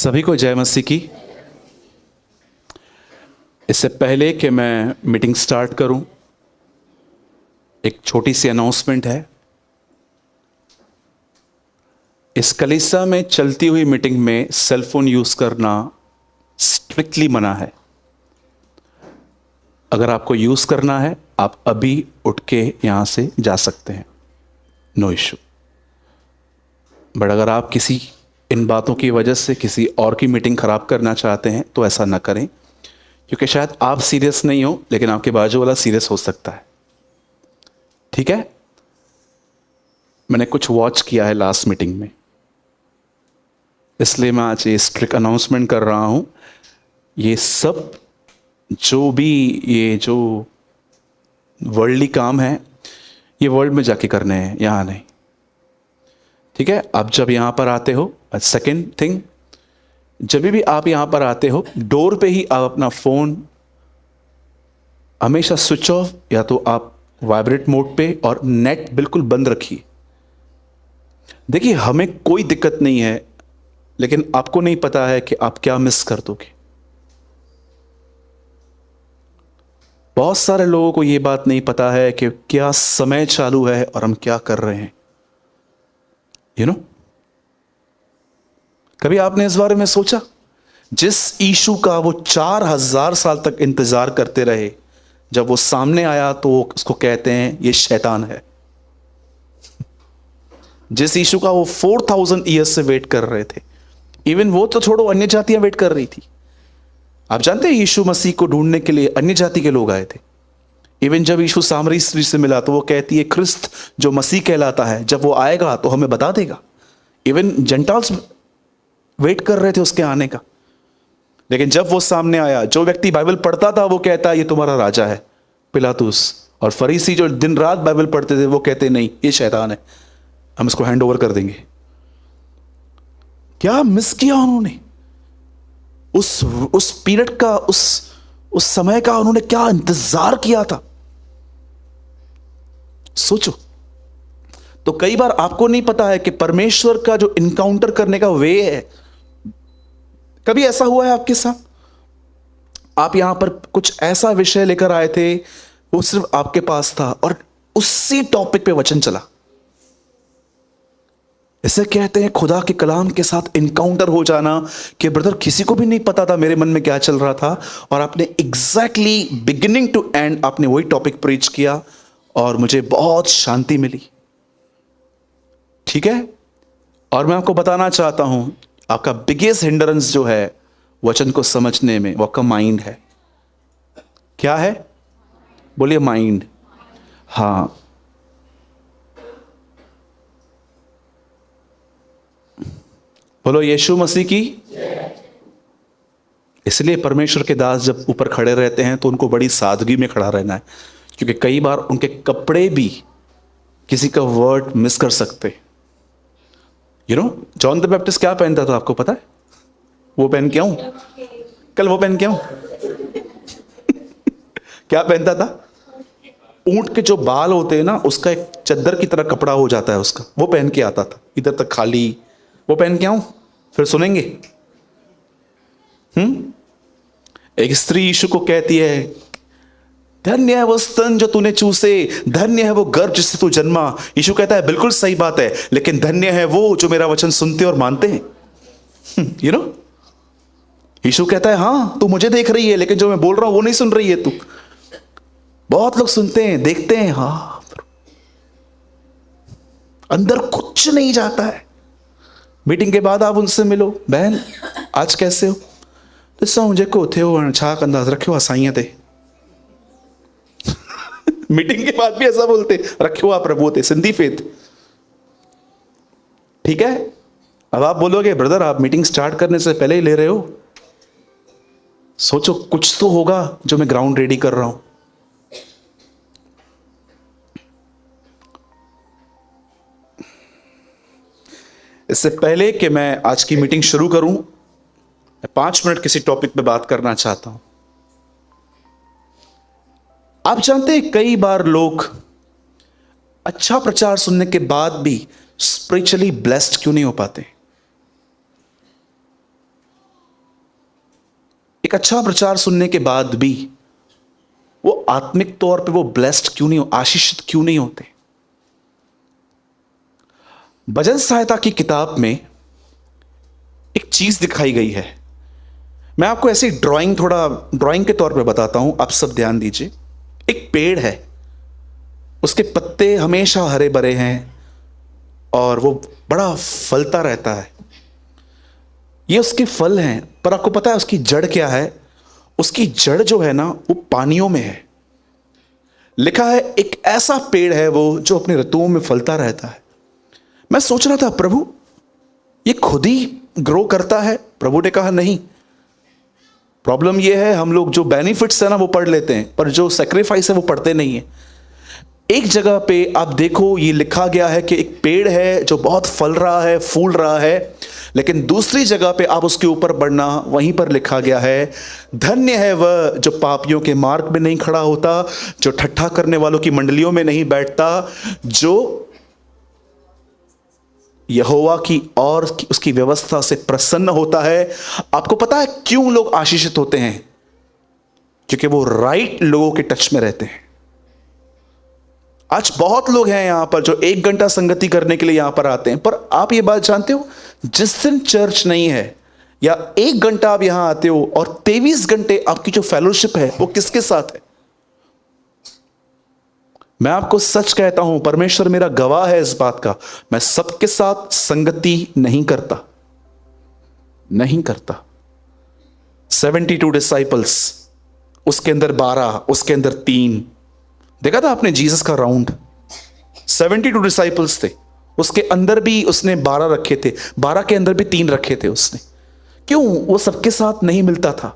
सभी को जय मसीह की। इससे पहले कि मैं मीटिंग स्टार्ट करूं, एक छोटी सी अनाउंसमेंट है। इस कलीसिया में चलती हुई मीटिंग में सेलफोन यूज करना स्ट्रिक्टली मना है। अगर आपको यूज करना है, आप अभी उठ के यहां से जा सकते हैं, नो इश्यू। बट अगर आप किसी इन बातों की वजह से किसी और की मीटिंग खराब करना चाहते हैं तो ऐसा ना करें, क्योंकि शायद आप सीरियस नहीं हो लेकिन आपके बाजू वाला सीरियस हो सकता है। ठीक है, मैंने कुछ वॉच किया है लास्ट मीटिंग में, इसलिए मैं आज ये स्ट्रिक्ट अनाउंसमेंट कर रहा हूं। ये सब जो भी ये जो वर्ल्डली काम है, ये वर्ल्ड में जाके करने हैं, यहां नहीं। ठीक है, आप जब यहां पर आते हो, सेकेंड थिंग, जब भी आप यहां पर आते हो, डोर पे ही आप अपना फोन हमेशा स्विच ऑफ या तो आप वाइब्रेट मोड पे और नेट बिल्कुल बंद रखिए। देखिए, हमें कोई दिक्कत नहीं है, लेकिन आपको नहीं पता है कि आप क्या मिस कर दोगे। बहुत सारे लोगों को यह बात नहीं पता है कि क्या समय चालू है और हम क्या कर रहे हैं। यू नो, कभी आपने इस बारे में सोचा, जिस यीशु का वो 4000 साल तक इंतजार करते रहे, जब वो सामने आया तो उसको कहते हैं ये शैतान है। जिस यीशु का वो 4000 ईयर्स से वेट कर रहे थे, इवन वो तो छोड़ो, अन्य जातियां वेट कर रही थी। आप जानते हैं, यीशु मसीह को ढूंढने के लिए अन्य जाति के लोग आए थे। इवन जब यीशु सामरी स्त्री से मिला तो वो कहती है, ख्रिस्त जो मसीह कहलाता है, जब वो आएगा तो हमें बता देगा। इवन जेंटाल्स वेट कर रहे थे उसके आने का। लेकिन जब वो सामने आया, जो व्यक्ति बाइबल पढ़ता था वो कहता है ये तुम्हारा राजा है, पिलातुस। और फरीसी जो दिन रात बाइबल पढ़ते थे वो कहते नहीं, ये शैतान है, हम इसको हैंड ओवर कर देंगे। क्या मिस किया उन्होंने उस पीरियड का, उस समय का उन्होंने क्या इंतजार किया था, सोचो। तो कई बार आपको नहीं पता है कि परमेश्वर का जो इनकाउंटर करने का वे है, कभी ऐसा हुआ है आपके साथ, आप यहां पर कुछ ऐसा विषय लेकर आए थे, वो सिर्फ आपके पास था और उसी टॉपिक पे वचन चला। इसे कहते हैं खुदा के कलाम के साथ इनकाउंटर हो जाना, कि ब्रदर किसी को भी नहीं पता था मेरे मन में क्या चल रहा था, और आपने एग्जैक्टली बिगिनिंग टू एंड आपने वही टॉपिक प्रीच किया और मुझे बहुत शांति मिली। ठीक है, और मैं आपको बताना चाहता हूं, आपका बिगेस्ट हिंड्रेंस जो है वचन को समझने में, वो आपका माइंड है। क्या है? बोलिए, माइंड। हां, बोलो यीशु मसीह की। इसलिए परमेश्वर के दास जब ऊपर खड़े रहते हैं तो उनको बड़ी सादगी में खड़ा रहना है, क्योंकि कई बार उनके कपड़े भी किसी का वर्ड मिस कर सकते। You know, John the Baptist क्या पहनता था, आपको पता है? वो पहन के आऊं कल, वो पहन के आऊं क्या पहनता था? ऊंट के जो बाल होते हैं ना, उसका एक चद्दर की तरह कपड़ा हो जाता है उसका, वो पहन के आता था, इधर तक खाली। वो पहन के आऊं, फिर सुनेंगे। एक स्त्री यीशु को कहती है, धन्य है वो स्तन जो तूने चूसे, धन्य है वो गर्भ जिससे तू जन्मा। यीशु कहता है बिल्कुल सही बात है, लेकिन धन्य है वो जो मेरा वचन सुनते और मानते हैं। यू नो, यीशु कहता है हाँ तू मुझे देख रही है, लेकिन जो मैं बोल रहा हूं वो नहीं सुन रही है तू। बहुत लोग सुनते हैं, देखते हैं, हाँ, अंदर कुछ नहीं जाता है। मीटिंग के बाद आप उनसे मिलो, बहन आज कैसे हो, तो मुझे को थे हो छा अंदाज रखे हो असाइयां थे मीटिंग के बाद भी ऐसा बोलते, रखे हो आप प्रभु थे, सिंधी फेथ। ठीक है, अब आप बोलोगे ब्रदर आप मीटिंग स्टार्ट करने से पहले ही ले रहे हो, सोचो कुछ तो होगा जो मैं ग्राउंड रेडी कर रहा हूं। इससे पहले कि मैं आज की मीटिंग शुरू करूं, मैं 5 मिनट किसी टॉपिक पे बात करना चाहता हूं। आप जानते हैं कई बार लोग अच्छा प्रचार सुनने के बाद भी स्पिरिचुअली ब्लेस्ड क्यों नहीं हो पाते? एक अच्छा प्रचार सुनने के बाद भी वो आत्मिक तौर पे वो ब्लेस्ड क्यों नहीं, आशीषित क्यों नहीं होते? भजन सहायता की किताब में एक चीज दिखाई गई है। मैं आपको ऐसी ड्राइंग के तौर पे बताता हूं, आप सब ध्यान दीजिए। एक पेड़ है, उसके पत्ते हमेशा हरे भरे हैं और वो बड़ा फलता रहता है। ये उसके फल हैं, पर आपको पता है उसकी जड़ क्या है? उसकी जड़ जो है ना, वो पानियों में है। लिखा है एक ऐसा पेड़ है वो जो अपने ऋतुओं में फलता रहता है। मैं सोच रहा था, प्रभु ये खुद ही ग्रो करता है? प्रभु ने कहा नहीं। प्रॉब्लम ये है, हम लोग जो बेनिफिट्स है ना वो पढ़ लेते हैं, पर जो सेक्रीफाइस है वो पढ़ते नहीं है। एक जगह पे आप देखो, ये लिखा गया है कि एक पेड़ है जो बहुत फल रहा है, फूल रहा है, लेकिन दूसरी जगह पे आप उसके ऊपर बढ़ना, वहीं पर लिखा गया है धन्य है वह जो पापियों के मार्ग में नहीं खड़ा होता, जो ठट्ठा करने वालों की मंडलियों में नहीं बैठता, जो यहोवा की और उसकी व्यवस्था से प्रसन्न होता है। आपको पता है क्यों लोग आशीषित होते हैं? क्योंकि वो राइट लोगों के टच में रहते हैं। आज बहुत लोग हैं यहां पर जो 1 घंटा संगति करने के लिए यहां पर आते हैं, पर आप ये बात जानते हो, जिस दिन चर्च नहीं है या 1 घंटा आप यहां आते हो और 23 घंटे आपकी जो फेलोशिप है वो किसके साथ है? मैं आपको सच कहता हूं, परमेश्वर मेरा गवाह है इस बात का, मैं सबके साथ संगति नहीं करता। 72 डिसाइपल्स, उसके अंदर 12, उसके अंदर 3। देखा था आपने जीसस का राउंड? 72 डिसाइपल्स थे, उसके अंदर भी उसने 12 रखे थे, 12 के अंदर भी 3 रखे थे उसने। क्यों? वो सबके साथ नहीं मिलता था।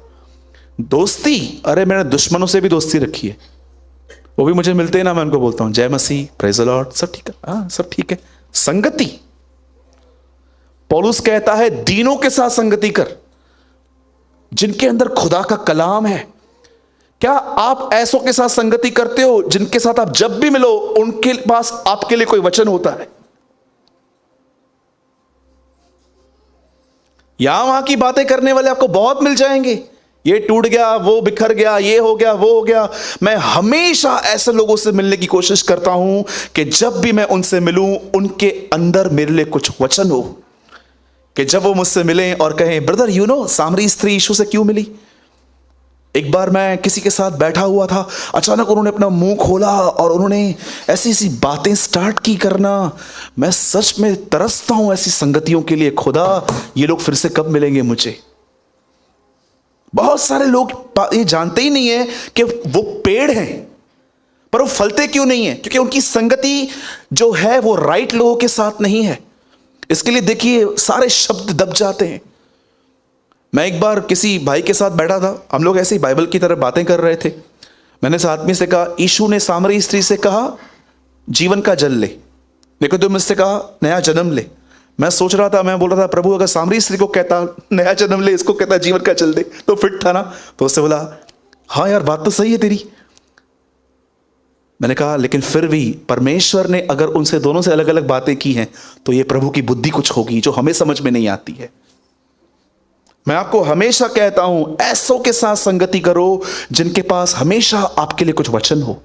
दोस्ती, अरे मैंने दुश्मनों से भी दोस्ती रखी है, वो भी मुझे मिलते हैं ना, मैं उनको बोलता हूं जय मसीह, प्रेज द लॉर्ड, सब ठीक है, हाँ सब ठीक है। संगति, पौलुस कहता है दीनों के साथ संगति कर, जिनके अंदर खुदा का कलाम है। क्या आप ऐसों के साथ संगति करते हो जिनके साथ आप जब भी मिलो उनके पास आपके लिए कोई वचन होता है? यहां वहां की बातें करने वाले आपको बहुत मिल जाएंगे, ये टूट गया, वो बिखर गया, ये हो गया, वो हो गया। मैं हमेशा ऐसे लोगों से मिलने की कोशिश करता हूं कि जब भी मैं उनसे मिलूं उनके अंदर मेरे लिए कुछ वचन हो, कि जब वो मुझसे मिलें और कहें ब्रदर यू नो सामरी स्त्री यीशु से क्यों मिली। एक बार मैं किसी के साथ बैठा हुआ था, अचानक उन्होंने अपना मुंह खोला और उन्होंने ऐसी ऐसी बातें स्टार्ट की करना। मैं सच में तरसता हूं ऐसी संगतियों के लिए। खुदा, ये लोग फिर से कब मिलेंगे मुझे? बहुत सारे लोग ये जानते ही नहीं है कि वो पेड़ हैं, पर वो फलते क्यों नहीं है? क्योंकि उनकी संगति जो है वो राइट लोगों के साथ नहीं है। इसके लिए देखिए सारे शब्द दब जाते हैं। मैं एक बार किसी भाई के साथ बैठा था, हम लोग ऐसे ही बाइबल की तरह बातें कर रहे थे। मैंने उस आदमी से कहा यीशु ने सामरी स्त्री से कहा जीवन का जल ले, लेकिन तुम इससे कहा नया जन्म ले। मैं सोच रहा था, मैं बोल रहा था प्रभु अगर सामरी स्त्री को कहता नया जन्म ले, इसको कहता जीवन का जल दे, तो फिट था ना? तो उससे बोला हाँ यार बात तो सही है तेरी। मैंने कहा लेकिन फिर भी परमेश्वर ने अगर उनसे दोनों से अलग अलग बातें की हैं तो ये प्रभु की बुद्धि कुछ होगी जो हमें समझ में नहीं आती है। मैं आपको हमेशा कहता हूं ऐसों के साथ संगति करो जिनके पास हमेशा आपके लिए कुछ वचन हो।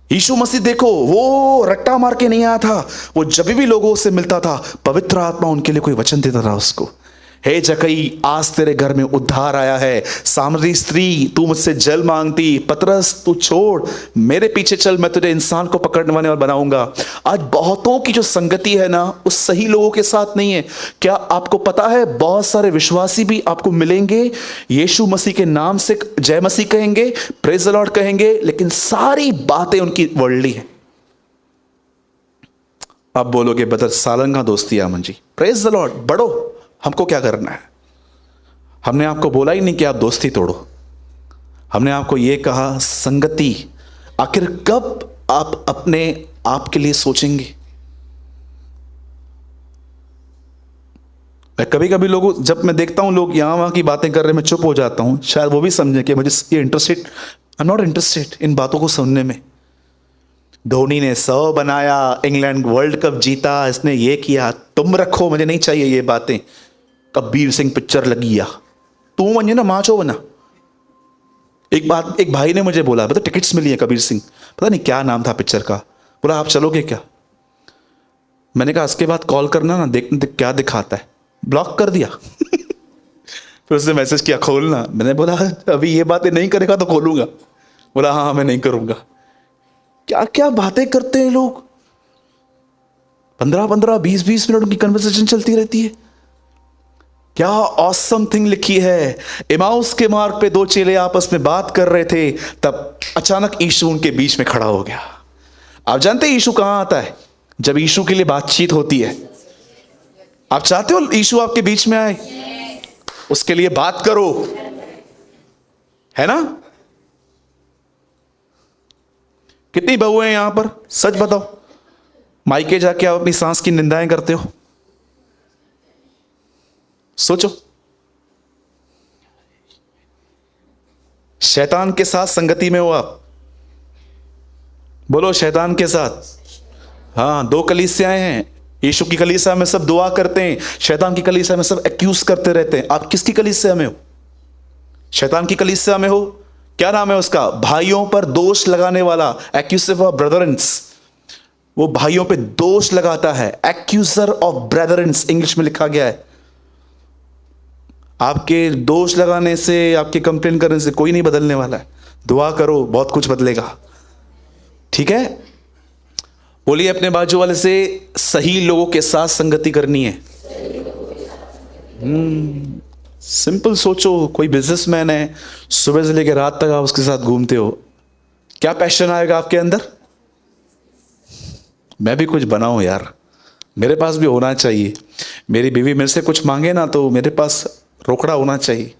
यीशु मसीह देखो वो रट्टा मार के नहीं आया था, वो जब भी लोगों से मिलता था पवित्र आत्मा उनके लिए कोई वचन देता था उसको। हे जकई आज तेरे घर में उद्धार आया है। सामरी स्त्री तू मुझसे जल मांगती, पतरस तू छोड़, मेरे पीछे चल, मैं तुझे इंसान को पकड़ने वाले और बनाऊंगा। आज बहुतों की जो संगति है ना उस सही लोगों के साथ नहीं है। क्या आपको पता है बहुत सारे विश्वासी भी आपको मिलेंगे, यीशु मसीह के नाम से जय मसीह कहेंगे, प्रेज द लॉर्ड कहेंगे, लेकिन सारी बातें उनकी वर्ल्डली है। आप बोलोगे बदर सालन का दोस्ती आमन जी, प्रेज द लॉर्ड, बढ़ो, हमको क्या करना है? हमने आपको बोला ही नहीं कि आप दोस्ती तोड़ो, हमने आपको यह कहा संगति। आखिर कब आप अपने आप के लिए सोचेंगे? मैं कभी कभी लोगों जब मैं देखता हूं लोग यहां वहां की बातें कर रहे, मैं चुप हो जाता हूं। शायद वो भी समझे कि मुझे ये interested, I am not interested in बातों को सुनने में। धोनी ने 100 बनाया, इंग्लैंड वर्ल्ड कप जीता, इसने ये किया, तुम रखो, मुझे नहीं चाहिए ये बातें। कबीर सिंह पिक्चर लगी या तू वञे ना मां छो वञा। एक भाई ने मुझे बोला, पता टिकट्स मिली है कबीर सिंह, पता नहीं क्या नाम था पिक्चर का, बोला आप चलोगे क्या। मैंने कहा इसके बाद कॉल करना ना, देख क्या दिखाता है। ब्लॉक कर दिया। फिर उसने मैसेज किया खोलना। मैंने बोला अभी ये बातें नहीं करेगा तो खोलूंगा। बोला हाँ मैं नहीं करूंगा। क्या क्या बातें करते हैं लोग, 15-15 20-20 मिनट उनकी कन्वर्सेशन चलती रहती है। क्या ऑसम थिंग लिखी है। इमाउस के मार्ग पे दो चेले आपस में बात कर रहे थे, तब अचानक यीशु उनके बीच में खड़ा हो गया। आप जानते हैं यीशु कहां आता है? जब यीशु के लिए बातचीत होती है। आप चाहते हो यीशु आपके बीच में आए? उसके लिए बात करो, है ना? कितनी बहुएं हैं यहां पर, सच बताओ, मायके जाके आप अपनी सांस की निंदाएं करते हो? सोचो, शैतान के साथ संगति में हो आप। बोलो शैतान के साथ। हाँ, 2 कलीसियाएं हैं। यीशु की कलीसिया में सब दुआ करते हैं, शैतान की कलीसिया में सब एक्यूज करते रहते हैं। आप किसकी कलीसिया में हो? शैतान की कलीसिया में हो। क्या नाम है उसका? भाइयों पर दोष लगाने वाला, एक्यूजिव ऑफ ब्रदरन्स। वो भाइयों पे दोष लगाता है, एक्यूजर ऑफ ब्रदरन्स इंग्लिश में लिखा गया है। आपके दोष लगाने से, आपके कंप्लेन करने से कोई नहीं बदलने वाला है। दुआ करो, बहुत कुछ बदलेगा। ठीक है? बोलिए अपने बाजू वाले से, सही लोगों के साथ संगति करनी है। सिंपल सोचो, कोई बिजनेसमैन है, सुबह से लेकर रात तक आप उसके साथ घूमते हो, क्या पैशन आएगा आपके अंदर? मैं भी कुछ बनाऊं यार, मेरे पास भी होना चाहिए। मेरी बीवी मेरे से कुछ मांगे ना तो मेरे पास रोकड़ा होना चाहिए।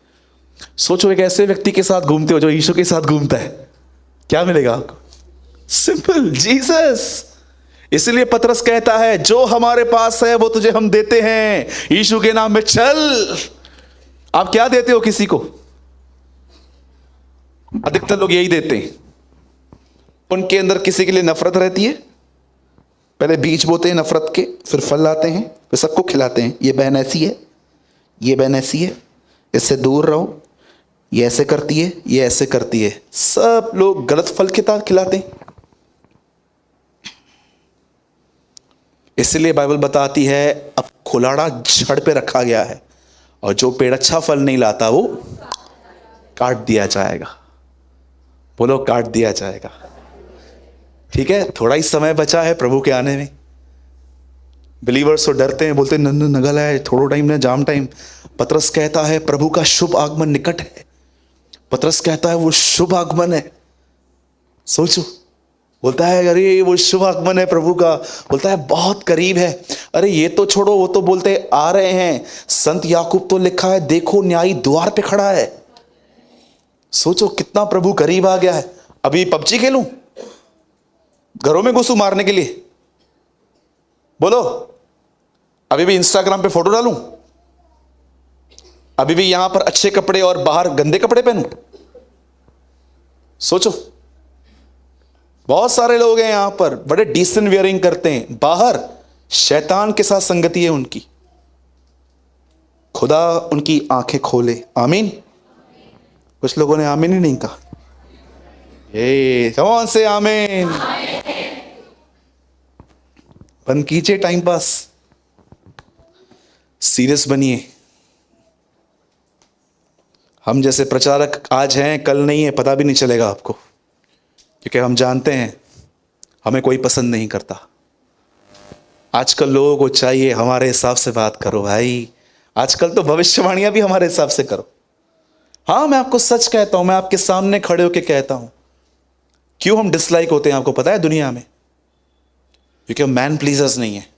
सोचो एक ऐसे व्यक्ति के साथ घूमते हो जो यीशु के साथ घूमता है, क्या मिलेगा आपको? Simple, Jesus. इसलिए पतरस कहता है जो हमारे पास है वो तुझे हम देते हैं, यीशु के नाम में चल। आप क्या देते हो किसी को? अधिकतर लोग यही देते हैं। उनके अंदर किसी के लिए नफरत रहती है, पहले बीज बोते हैं नफरत के, फिर फल लाते हैं, फिर सबको खिलाते हैं। ये बहन ऐसी है, ये बहन ऐसी है, इससे दूर रहो, ये ऐसे करती है, ये ऐसे करती है। सब लोग गलत फल खिलाते हैं। इसलिए बाइबल बताती है अब खुलाड़ा जड़ पे रखा गया है, और जो पेड़ अच्छा फल नहीं लाता वो काट दिया जाएगा। बोलो काट दिया जाएगा। ठीक है, थोड़ा ही समय बचा है प्रभु के आने में। बिलीवर्स तो डरते हैं, बोलते नगल है, थोड़ा टाइम ना, जाम टाइम। पतरस कहता है प्रभु का शुभ आगमन निकट है। पतरस कहता है वो शुभ आगमन है। सोचो, बोलता है अरे वो शुभ आगमन है प्रभु का, बोलता है बहुत करीब है। अरे ये तो छोड़ो, वो तो बोलते आ रहे हैं। संत याकूब तो लिखा है देखो न्यायी द्वार पे खड़ा है। सोचो कितना प्रभु करीब आ गया है। अभी पबजी खेलूं, घरों में घुसूं मारने के लिए? बोलो, अभी भी इंस्टाग्राम पे फोटो डालूं? अभी भी यहां पर अच्छे कपड़े और बाहर गंदे कपड़े पहनूं? सोचो, बहुत सारे लोग हैं यहां पर बड़े डिसेंट वियरिंग करते हैं, बाहर शैतान के साथ संगति है उनकी। खुदा उनकी आंखें खोले। आमीन। कुछ लोगों ने आमीन ही नहीं कहा। कौन से आमीन? बंद कीजिए टाइम पास, सीरियस बनिए। हम जैसे प्रचारक आज हैं, कल नहीं है, पता भी नहीं चलेगा आपको, क्योंकि हम जानते हैं हमें कोई पसंद नहीं करता। आजकल लोगों को चाहिए हमारे हिसाब से बात करो भाई। आजकल तो भविष्यवाणियां भी हमारे हिसाब से करो। हाँ, मैं आपको सच कहता हूं, मैं आपके सामने खड़े होकर कहता हूं, क्यों हम डिसलाइक होते हैं आपको पता है दुनिया में? क्योंकि हम मैन प्लीजर्स नहीं है।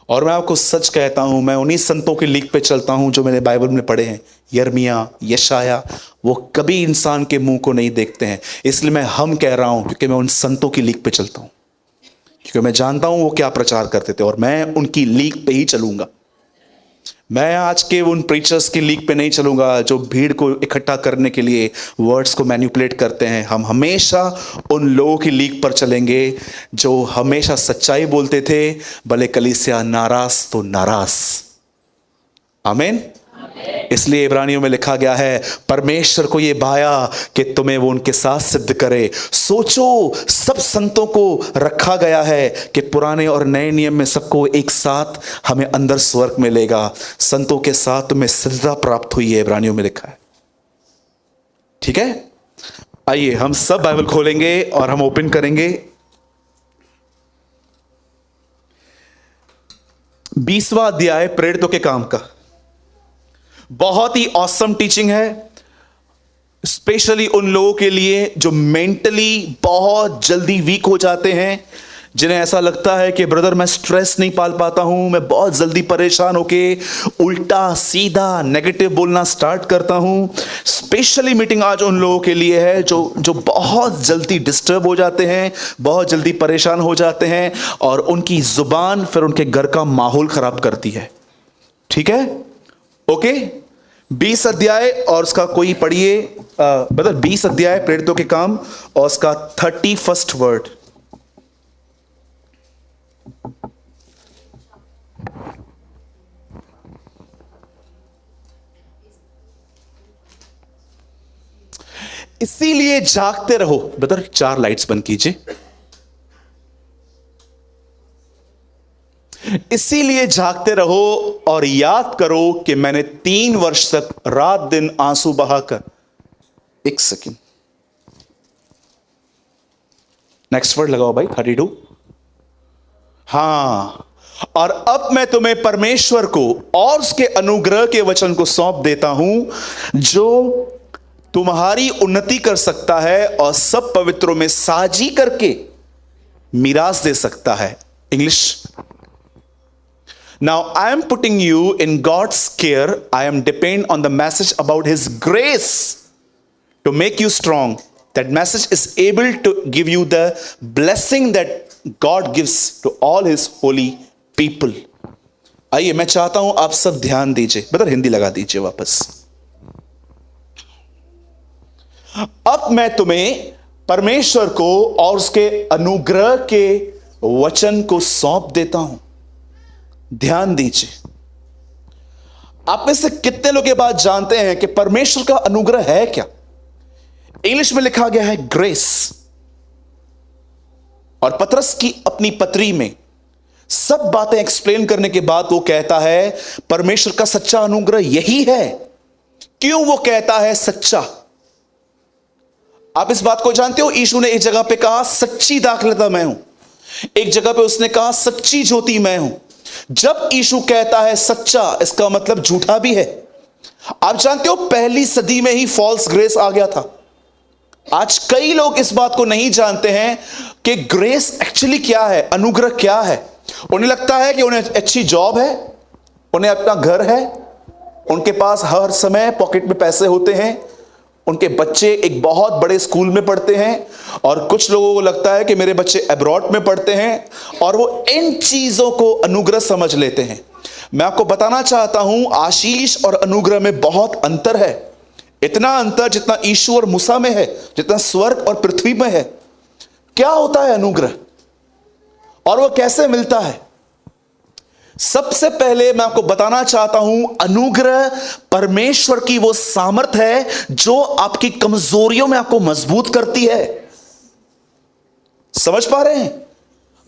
और मैं आपको सच कहता हूं, मैं उन्हीं संतों की लीक पे चलता हूं जो मैंने बाइबल में पढ़े हैं, यिर्मयाह, यशायाह। वो कभी इंसान के मुंह को नहीं देखते हैं। इसलिए मैं हम कह रहा हूं, क्योंकि मैं उन संतों की लीक पे चलता हूं, क्योंकि मैं जानता हूं वो क्या प्रचार करते थे, और मैं उनकी लीक पे ही चलूंगा। मैं आज के उन प्रीचर्स की लीक पे नहीं चलूंगा जो भीड़ को इकट्ठा करने के लिए वर्ड्स को मैनिपुलेट करते हैं। हम हमेशा उन लोगों की लीक पर चलेंगे जो हमेशा सच्चाई बोलते थे, भले कलीसिया नाराज तो नाराज। आमीन। इसलिए इब्रानियों में लिखा गया है, परमेश्वर को यह भाया कि तुम्हें वो उनके साथ सिद्ध करे। सोचो, सब संतों को रखा गया है कि पुराने और नए नियम में सबको एक साथ हमें अंदर स्वर्ग मिलेगा। संतों के साथ तुम्हें सिद्धता प्राप्त हुई है, इब्रानियों में लिखा है। ठीक है, आइए हम सब बाइबल खोलेंगे और हम ओपन करेंगे 20वां अध्याय प्रेरितों के काम का। बहुत ही ऑसम टीचिंग है, स्पेशली उन लोगों के लिए जो मेंटली बहुत जल्दी वीक हो जाते हैं, जिन्हें ऐसा लगता है कि ब्रदर मैं स्ट्रेस नहीं पाल पाता हूं, मैं बहुत जल्दी परेशान होके उल्टा सीधा नेगेटिव बोलना स्टार्ट करता हूं। स्पेशली मीटिंग आज उन लोगों के लिए है जो बहुत जल्दी डिस्टर्ब हो जाते हैं, बहुत जल्दी परेशान हो जाते हैं, और उनकी जुबान फिर उनके घर का माहौल खराब करती है। ठीक है, ओके। 20 अध्याय और उसका कोई पढ़िए, मतलब 20 अध्याय प्रेरितों के काम और उसका 31st वर्ड। इसीलिए जागते रहो। ब्रदर 4 लाइट्स बंद कीजिए। इसीलिए जागते रहो और याद करो कि मैंने 3 वर्ष तक रात दिन आंसू बहाकर, एक सेकेंड, नेक्स्ट वर्ड लगाओ भाई, 32। हां, और अब मैं तुम्हें परमेश्वर को और उसके अनुग्रह के वचन को सौंप देता हूं, जो तुम्हारी उन्नति कर सकता है और सब पवित्रों में साझी करके मीरास दे सकता है। English, Now I am putting you in God's care. I am depend on the message about His grace to make you strong. That message is able to give you the blessing that God gives to all His holy people. आइए मैं चाहता हूं आप सब ध्यान दीजिए। बता, हिंदी लगा दीजिए वापस। अब मैं तुम्हें परमेश्वर को और उसके अनुग्रह के वचन को सौंप देता हूं। ध्यान दीजिए, आप में से कितने लोग ये बात जानते हैं कि परमेश्वर का अनुग्रह है क्या? इंग्लिश में लिखा गया है ग्रेस। और पतरस की अपनी पत्री में सब बातें एक्सप्लेन करने के बाद वो कहता है परमेश्वर का सच्चा अनुग्रह यही है। क्यों वो कहता है सच्चा? आप इस बात को जानते हो, यीशु ने एक जगह पे कहा सच्ची दाखलता मैं हूं, एक जगह पे उसने कहा सच्ची ज्योति मैं हूं। जब यीशु कहता है सच्चा, इसका मतलब झूठा भी है। आप जानते हो पहली सदी में ही फॉल्स ग्रेस आ गया था। आज कई लोग इस बात को नहीं जानते हैं कि ग्रेस एक्चुअली क्या है, अनुग्रह क्या है। उन्हें लगता है कि उन्हें अच्छी जॉब है, उन्हें अपना घर है, उनके पास हर समय पॉकेट में पैसे होते हैं, उनके बच्चे एक बहुत बड़े स्कूल में पढ़ते हैं, और कुछ लोगों को लगता है कि मेरे बच्चे अब्रॉड में पढ़ते हैं, और वो इन चीजों को अनुग्रह समझ लेते हैं। मैं आपको बताना चाहता हूं आशीष और अनुग्रह में बहुत अंतर है। इतना अंतर जितना यीशु और मूसा में है, जितना स्वर्ग और पृथ्वी में है। क्या होता है अनुग्रह और वो कैसे मिलता है? सबसे पहले मैं आपको बताना चाहता हूं अनुग्रह परमेश्वर की वो सामर्थ है जो आपकी कमजोरियों में आपको मजबूत करती है। समझ पा रहे हैं?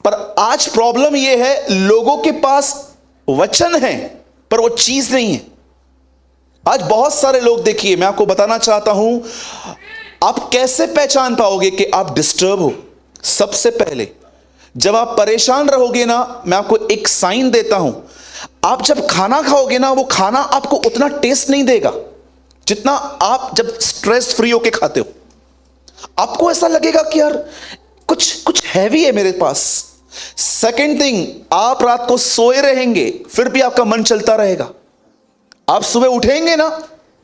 पर आज प्रॉब्लम यह है, लोगों के पास वचन है पर वो चीज नहीं है। आज बहुत सारे लोग, देखिए मैं आपको बताना चाहता हूं आप कैसे पहचान पाओगे कि आप डिस्टर्ब हो। सबसे पहले जब आप परेशान रहोगे ना, मैं आपको एक साइन देता हूं, आप जब खाना खाओगे ना, वो खाना आपको उतना टेस्ट नहीं देगा जितना आप जब स्ट्रेस फ्री होके खाते हो। आपको ऐसा लगेगा कि यार कुछ हैवी है मेरे पास। सेकेंड थिंग, आप रात को सोए रहेंगे फिर भी आपका मन चलता रहेगा। आप सुबह उठेंगे ना,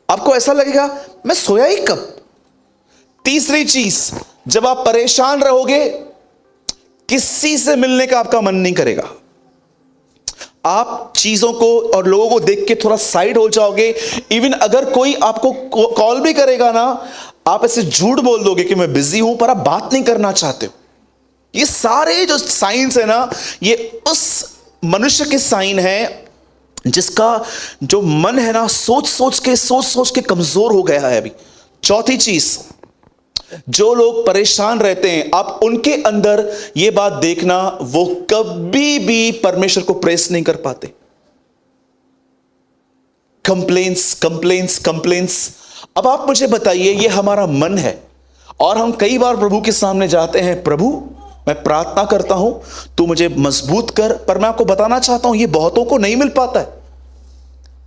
आपको ऐसा लगेगा मैं सोया ही कब। तीसरी चीज, जब आप परेशान रहोगे किसी से मिलने का आपका मन नहीं करेगा। आप चीजों को और लोगों को देख के थोड़ा साइड हो जाओगे। इवन अगर कोई आपको कॉल भी करेगा ना, आप ऐसे झूठ बोल दोगे कि मैं बिजी हूं, पर आप बात नहीं करना चाहते हो। ये सारे जो साइंस है ना, ये उस मनुष्य के साइन है जिसका जो मन है ना सोच सोच के कमजोर हो गया है अभी। चौथी चीज, जो लोग परेशान रहते हैं, आप उनके अंदर यह बात देखना, वो कभी भी परमेश्वर को प्रेस नहीं कर पाते। Complaints complaints complaints. अब आप मुझे बताइए, ये हमारा मन है और हम कई बार प्रभु के सामने जाते हैं, प्रभु मैं प्रार्थना करता हूं तू मुझे मजबूत कर, पर मैं आपको बताना चाहता हूं ये बहुतों को नहीं मिल पाता है।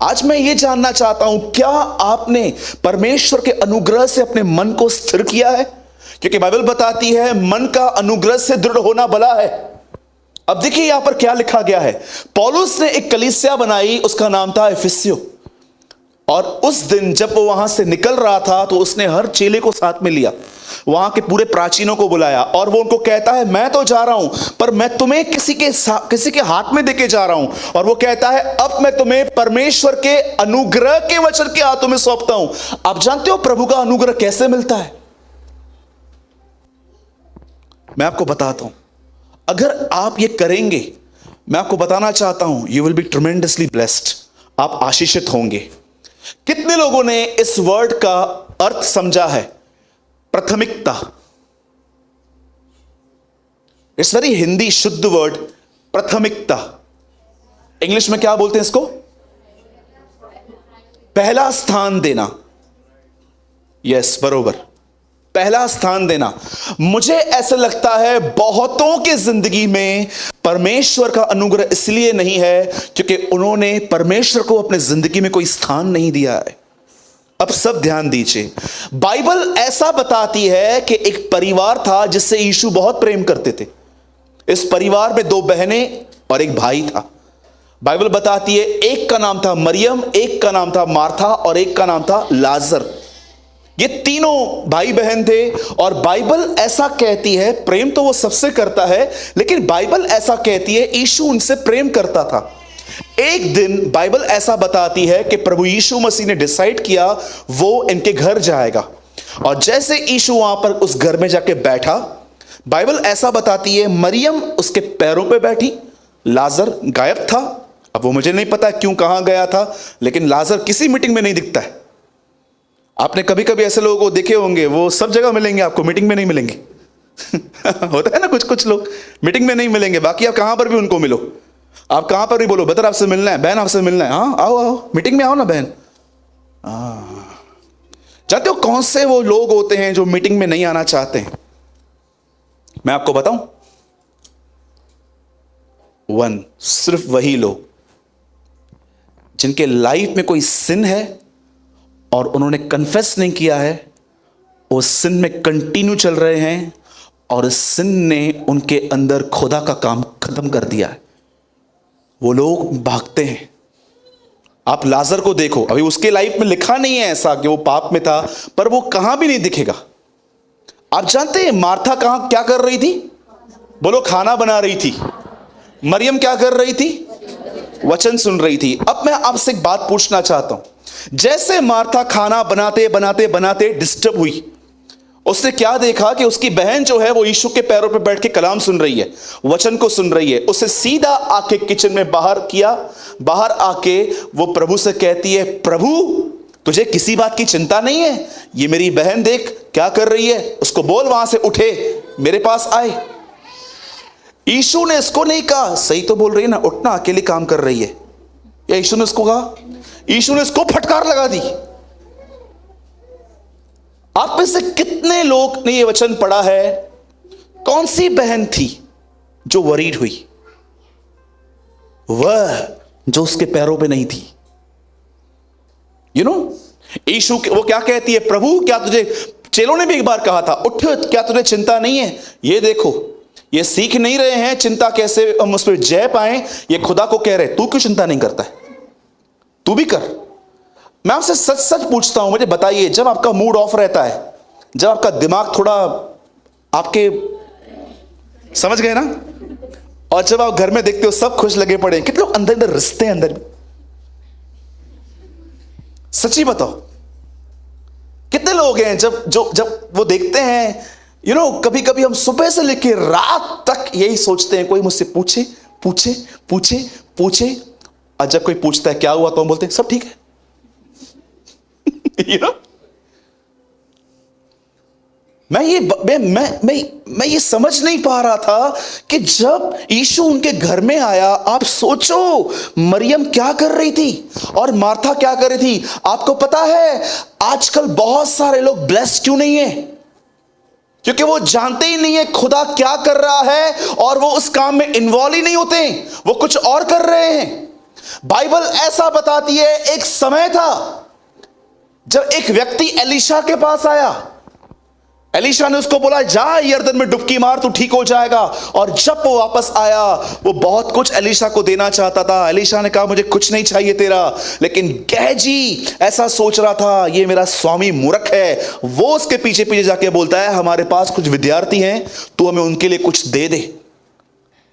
आज मैं ये जानना चाहता हूं, क्या आपने परमेश्वर के अनुग्रह से अपने मन को स्थिर किया है? क्योंकि बाइबल बताती है मन का अनुग्रह से दृढ़ होना भला है। अब देखिए यहां पर क्या लिखा गया है। पौलुस ने एक कलीसिया बनाई, उसका नाम था इफिसियो। और उस दिन जब वो वहां से निकल रहा था तो उसने हर चेले को साथ में लिया, वहां के पूरे प्राचीनों को बुलाया और वो उनको कहता है मैं तो जा रहा हूं, पर मैं तुम्हें किसी के हाथ में देके जा रहा हूं। और वो कहता है अब मैं तुम्हें परमेश्वर के अनुग्रह के वचन के हाथों में सौंपता हूं। आप जानते हो प्रभु का अनुग्रह कैसे मिलता है? मैं आपको बताता हूं, अगर आप ये करेंगे, मैं आपको बताना चाहता हूं, you will be tremendously blessed. आप आशीषित होंगे। कितने लोगों ने इस वर्ड का अर्थ समझा है? प्राथमिकता। इट्स वेरी हिंदी शुद्ध वर्ड, प्राथमिकता। इंग्लिश में क्या बोलते हैं इसको? पहला स्थान देना। यस, बरोबर, पहला स्थान देना। मुझे ऐसा लगता है बहुतों की जिंदगी में परमेश्वर का अनुग्रह इसलिए नहीं है क्योंकि उन्होंने परमेश्वर को अपने जिंदगी में कोई स्थान नहीं दिया है। अब सब ध्यान दीजिए, बाइबल ऐसा बताती है कि एक परिवार था जिससे यीशु बहुत प्रेम करते थे। इस परिवार में 2 बहनें और एक भाई था। बाइबल बताती है एक का नाम था मरियम, एक का नाम था मार्था और एक का नाम था लाजर। ये तीनों भाई बहन थे और बाइबल ऐसा कहती है, प्रेम तो वो सबसे करता है, लेकिन बाइबल ऐसा कहती है यीशु उनसे प्रेम करता था। एक दिन बाइबल ऐसा बताती है कि प्रभु यीशु मसीह ने डिसाइड किया वो इनके घर जाएगा। और जैसे यीशु वहां पर उस घर में जाके बैठा, बाइबल ऐसा बताती है मरियम उसके पैरों पे बैठी, लाजर गायब था। अब वो मुझे नहीं पता क्यों कहां गया था, लेकिन लाजर किसी मीटिंग में नहीं दिखता है। आपने कभी कभी ऐसे लोगों को देखे होंगे, वो सब जगह मिलेंगे, आपको मीटिंग में नहीं मिलेंगे। होता है ना, कुछ लोग मीटिंग में नहीं मिलेंगे, बाकी आप कहां पर भी उनको मिलो। आप कहां पर भी बोलो ब्रदर आपसे मिलना है, बहन आपसे मिलना है, हाँ आओ आओ मीटिंग में आओ ना बहन। जानते हो कौन से वो लोग होते हैं जो मीटिंग में नहीं आना चाहते हैं? मैं आपको बताऊं, सिर्फ वही लोग जिनके लाइफ में कोई सिन है और उन्होंने कन्फेस नहीं किया है, वो सिन में कंटिन्यू चल रहे हैं और सिन ने उनके अंदर खुदा का काम खत्म कर दिया है। वो लोग भागते हैं। आप लाजर को देखो, अभी उसके लाइफ में लिखा नहीं है ऐसा कि वो पाप में था, पर वो कहां भी नहीं दिखेगा। आप जानते हैं मार्था कहां क्या कर रही थी? बोलो, खाना बना रही थी। मरियम क्या कर रही थी? वचन सुन रही थी। अब मैं आपसे एक बात पूछना चाहता हूं, जैसे मार्था खाना बनाते बनाते बनाते डिस्टर्ब हुई, उसने क्या देखा कि उसकी बहन जो है वो यीशु के पैरों पर बैठ के कलाम सुन रही है, वचन को सुन रही है। उसे सीधा आके किचन में बाहर आके वो प्रभु से कहती है, प्रभु तुझे किसी बात की चिंता नहीं है? ये मेरी बहन देख क्या कर रही है, उसको बोल वहां से उठे मेरे पास आए। यीशु ने इसको नहीं कहा, सही तो बोल रही है ना, उठना, अकेली काम कर रही है। या यीशु ने इसको कहा? यीशु ने इसको फटकार लगा दी। आप में से कितने लोग ने यह वचन पढ़ा है? कौन सी बहन थी जो वरीड हुई? वह जो उसके पैरों पे नहीं थी। यू नो, यीशु वो क्या कहती है, प्रभु क्या तुझे, चेलों ने भी एक बार कहा था, उठ क्या तुझे चिंता नहीं है? ये देखो, ये सीख नहीं रहे हैं चिंता कैसे हम उस पर जय पाएं, ये खुदा को कह रहे, तू क्यों चिंता नहीं करता है? तू भी कर। मैं आपसे सच सच पूछता हूं, मुझे बताइए, जब आपका मूड ऑफ रहता है, जब आपका दिमाग थोड़ा आपके, समझ गए ना, और जब आप घर में देखते हो सब खुश लगे पड़े, कितने लोग अंदर अंदर रिश्ते हैं अंदर? सच्ची बताओ, कितने लोग हैं जब वो देखते हैं, यू नो, कभी कभी हम सुबह से लेकर रात तक यही सोचते हैं, कोई मुझसे पूछे पूछे पूछे पूछे, आज जब कोई पूछता है क्या हुआ तो हम बोलते हैं सब ठीक है। you know? मैं ये समझ नहीं पा रहा था कि जब यीशु उनके घर में आया, आप सोचो मरियम क्या कर रही थी और मार्था क्या कर रही थी। आपको पता है आजकल बहुत सारे लोग ब्लेस्ड क्यों नहीं है? क्योंकि वो जानते ही नहीं है खुदा क्या कर रहा है और वो उस काम में इन्वॉल्व ही नहीं होते, वो कुछ और कर रहे हैं। बाइबल ऐसा बताती है, एक समय था जब एक व्यक्ति एलीशा के पास आया। एलीशा ने उसको बोला जा यरदन में डुबकी मार, तू ठीक हो जाएगा। और जब वो वापस आया, वो बहुत कुछ एलीशा को देना चाहता था। एलीशा ने कहा मुझे कुछ नहीं चाहिए तेरा, लेकिन गेहजी ऐसा सोच रहा था ये मेरा स्वामी मूर्ख है। वो उसके पीछे पीछे जाके बोलता है हमारे पास कुछ विद्यार्थी हैं, तू हमें उनके लिए कुछ दे दे।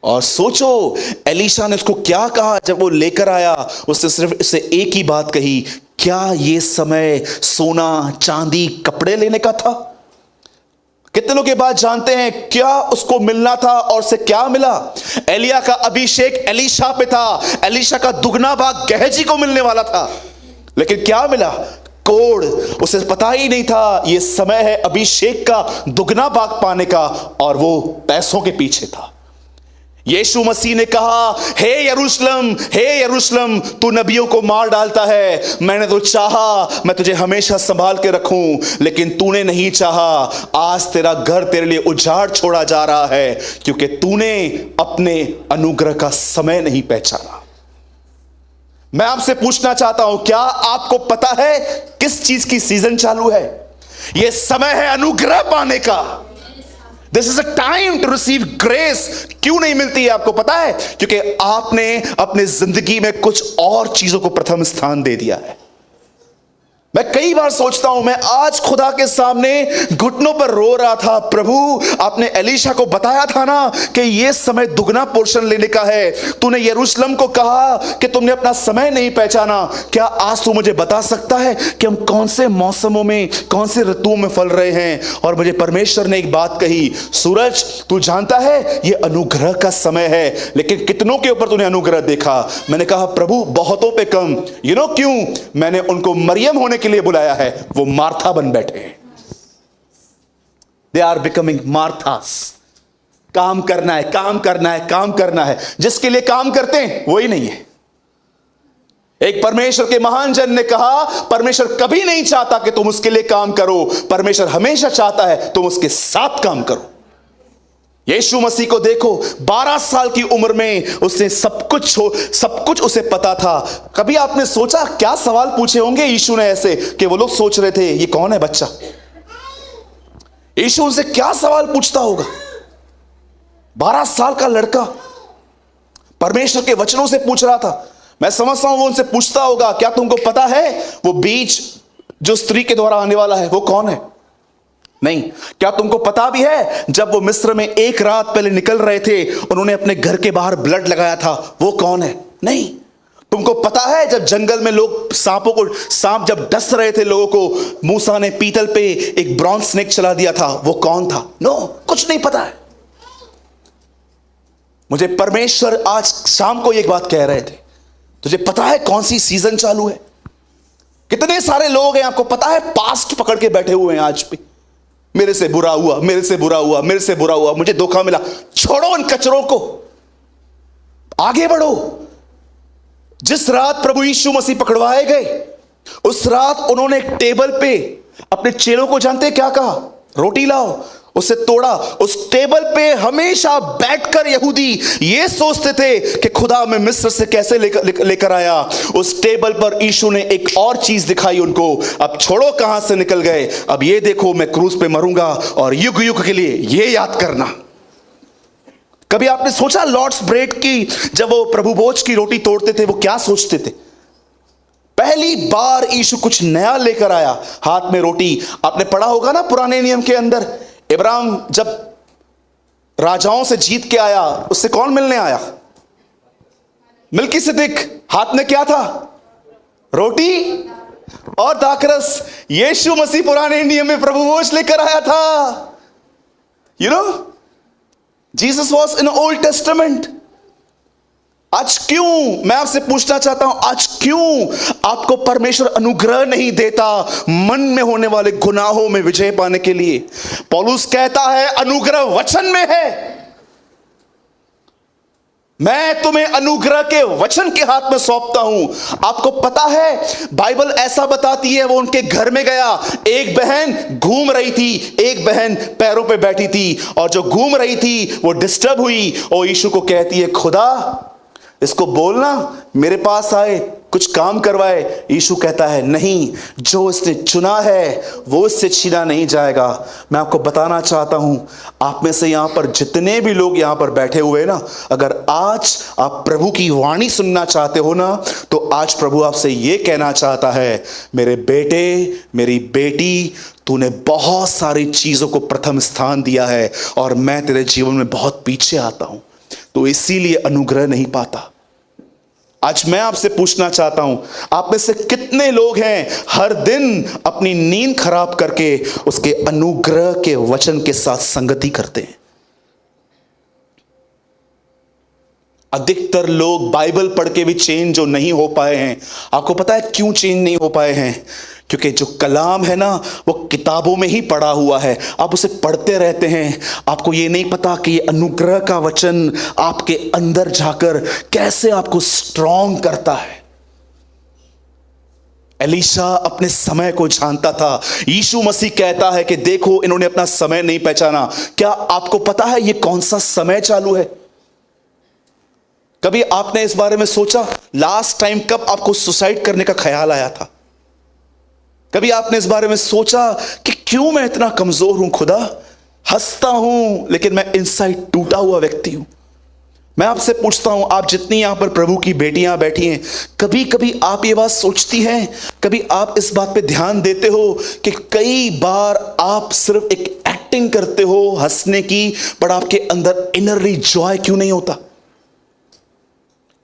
और सोचो एलीशा ने उसको क्या कहा जब वो लेकर आया। उसने सिर्फ इसे एक ही बात कही, क्या ये समय सोना चांदी कपड़े लेने का था? कितने लोग ये बात जानते हैं क्या उसको मिलना था और उसे क्या मिला? एलिया का अभिषेक एलीशा पे था, एलीशा का दुगना भाग गेहजी को मिलने वाला था, लेकिन क्या मिला? कोड़। उसे पता ही नहीं था ये समय है अभिषेक का दुगना भाग पाने का, और वो पैसों के पीछे था। यीशु मसीह ने कहा हे यरूशलेम तू नबियों को मार डालता है। मैंने तो चाहा मैं तुझे हमेशा संभाल के रखूं, लेकिन तूने नहीं चाहा। आज तेरा घर तेरे लिए उजाड़ छोड़ा जा रहा है क्योंकि तूने अपने अनुग्रह का समय नहीं पहचाना। मैं आपसे पूछना चाहता हूं, क्या आपको पता है किस चीज की सीजन चालू है? यह समय है अनुग्रह पाने का। This is a time to receive grace. क्यों नहीं मिलती है आपको पता है? क्योंकि आपने अपने जिंदगी में कुछ और चीजों को प्रथम स्थान दे दिया है। मैं कई बार सोचता हूं, मैं आज खुदा के सामने घुटनों पर रो रहा था, प्रभु आपने एलीशा को बताया था ना कि यह समय दुगना पोर्शन लेने का है। तूने यरूशलेम को कहा कि तुमने अपना समय नहीं पहचाना। क्या आज तू मुझे बता सकता है कि हम कौन से मौसमों में, कौन से ऋतुओं में फल रहे हैं? और मुझे परमेश्वर ने एक बात कही, सूरज तू जानता है यह अनुग्रह का समय है, लेकिन कितनों के ऊपर तूने अनुग्रह देखा? मैंने कहा प्रभु बहुतों पे कम। यू नो क्यों? मैंने उनको मरियम होने के लिए बुलाया है, वो मार्था बन बैठे हैं। They are becoming Marthas. काम करना है, काम करना है, काम करना है। जिसके लिए काम करते हैं वही नहीं है। एक परमेश्वर के महान जन ने कहा परमेश्वर कभी नहीं चाहता कि तुम उसके लिए काम करो, परमेश्वर हमेशा चाहता है तुम उसके साथ काम करो। यीशु मसीह को देखो, 12 साल की उम्र में उसने सब कुछ उसे पता था। कभी आपने सोचा क्या सवाल पूछे होंगे यीशु ने ऐसे कि वो लोग सोच रहे थे ये कौन है बच्चा? यीशु उनसे क्या सवाल पूछता होगा? 12 साल का लड़का परमेश्वर के वचनों से पूछ रहा था। मैं समझता हूं वो उनसे पूछता होगा क्या तुमको पता है वो बीज जो स्त्री के द्वारा आने वाला है वो कौन है? नहीं। क्या तुमको पता भी है जब वो मिस्र में एक रात पहले निकल रहे थे उन्होंने अपने घर के बाहर ब्लड लगाया था, वो कौन है? नहीं। तुमको पता है जब जंगल में लोग सांप जब डस रहे थे लोगों को, मूसा ने पीतल पे एक ब्रॉन्ज स्नेक चला दिया था, वो कौन था? नो, कुछ नहीं पता है। मुझे परमेश्वर आज शाम को एक बात कह रहे थे, तुझे पता है कौन सी सीजन चालू है? कितने सारे लोग हैं आपको पता है पास्ट पकड़ के बैठे हुए हैं आज भी। मेरे से बुरा हुआ, मेरे से बुरा हुआ, मेरे से बुरा हुआ, मुझे धोखा मिला। छोड़ो उन कचरों को, आगे बढ़ो। जिस रात प्रभु यीशु मसीह पकड़वाए गए उस रात उन्होंने एक टेबल पे अपने चेलों को जानते क्या कहा? रोटी लाओ। उसे तोड़ा। उस टेबल पे हमेशा बैठकर यहूदी ये सोचते थे कि खुदा मैं मिस्र से कैसे लेकर आया। उस टेबल पर यीशु ने एक और चीज दिखाई उनको। अब छोड़ो कहां से निकल गए, अब ये देखो मैं क्रूस पे मरूंगा और युग युग के लिए ये याद करना। कभी आपने सोचा लॉर्ड्स ब्रेड की जब वो प्रभु भोज की रोटी तोड़ते थे वो क्या सोचते थे? पहली बार यीशु कुछ नया लेकर आया, हाथ में रोटी। आपने पढ़ा होगा ना पुराने नियम के अंदर, इब्राहिम जब राजाओं से जीत के आया उससे कौन मिलने आया? मिल्कीसिदक। हाथ में क्या था? रोटी और दाखरस। यीशु मसीह पुराने नियम में प्रभु भोज लेकर आया था। You know, Jesus was in old testament. आज क्यों, मैं आपसे पूछना चाहता हूं, आज क्यों आपको परमेश्वर अनुग्रह नहीं देता मन में होने वाले गुनाहों में विजय पाने के लिए? पौलुस कहता है अनुग्रह वचन में है। मैं तुम्हें अनुग्रह के वचन के हाथ में सौंपता हूं। आपको पता है बाइबल ऐसा बताती है, वो उनके घर में गया, एक बहन घूम रही थी, एक बहन पैरों पे बैठी थी, और जो घूम रही थी वो डिस्टर्ब हुई और यीशु को कहती है, खुदा इसको बोलना मेरे पास आए, कुछ काम करवाए। यीशु कहता है नहीं, जो इसने चुना है वो इससे छीना नहीं जाएगा। मैं आपको बताना चाहता हूं, आप में से यहां पर जितने भी लोग यहां पर बैठे हुए ना, अगर आज आप प्रभु की वाणी सुनना चाहते हो ना, तो आज प्रभु आपसे ये कहना चाहता है, मेरे बेटे, मेरी बेटी, तूने बहुत सारी चीजों को प्रथम स्थान दिया है और मैं तेरे जीवन में बहुत पीछे आता हूं, तो इसीलिए अनुग्रह नहीं पाता। आज मैं आपसे पूछना चाहता हूं, आप में से कितने लोग हैं हर दिन अपनी नींद खराब करके उसके अनुग्रह के वचन के साथ संगति करते हैं? अधिकतर लोग बाइबल पढ़ के भी चेंज जो नहीं हो पाए हैं, आपको पता है क्यों चेंज नहीं हो पाए हैं? क्योंकि जो कलाम है ना, वो किताबों में ही पढ़ा हुआ है, आप उसे पढ़ते रहते हैं, आपको ये नहीं पता कि ये अनुग्रह का वचन आपके अंदर जाकर कैसे आपको स्ट्रॉन्ग करता है। एलीशा अपने समय को जानता था। यीशु मसीह कहता है कि देखो इन्होंने अपना समय नहीं पहचाना। क्या आपको पता है ये कौन सा समय चालू है? कभी आपने इस बारे में सोचा लास्ट टाइम कब आपको सुसाइड करने का ख्याल आया था? कभी आपने इस बारे में सोचा कि क्यों मैं इतना कमजोर हूं खुदा, हंसता हूं लेकिन मैं इनसाइड टूटा हुआ व्यक्ति हूं? मैं आपसे पूछता हूं, आप जितनी यहां पर प्रभु की बेटियां बैठी हैं, कभी कभी आप ये बात सोचती हैं, कभी आप इस बात पे ध्यान देते हो कि कई बार आप सिर्फ एक एक्टिंग करते हो हंसने की, पर आपके अंदर इनरली जॉय क्यों नहीं होता?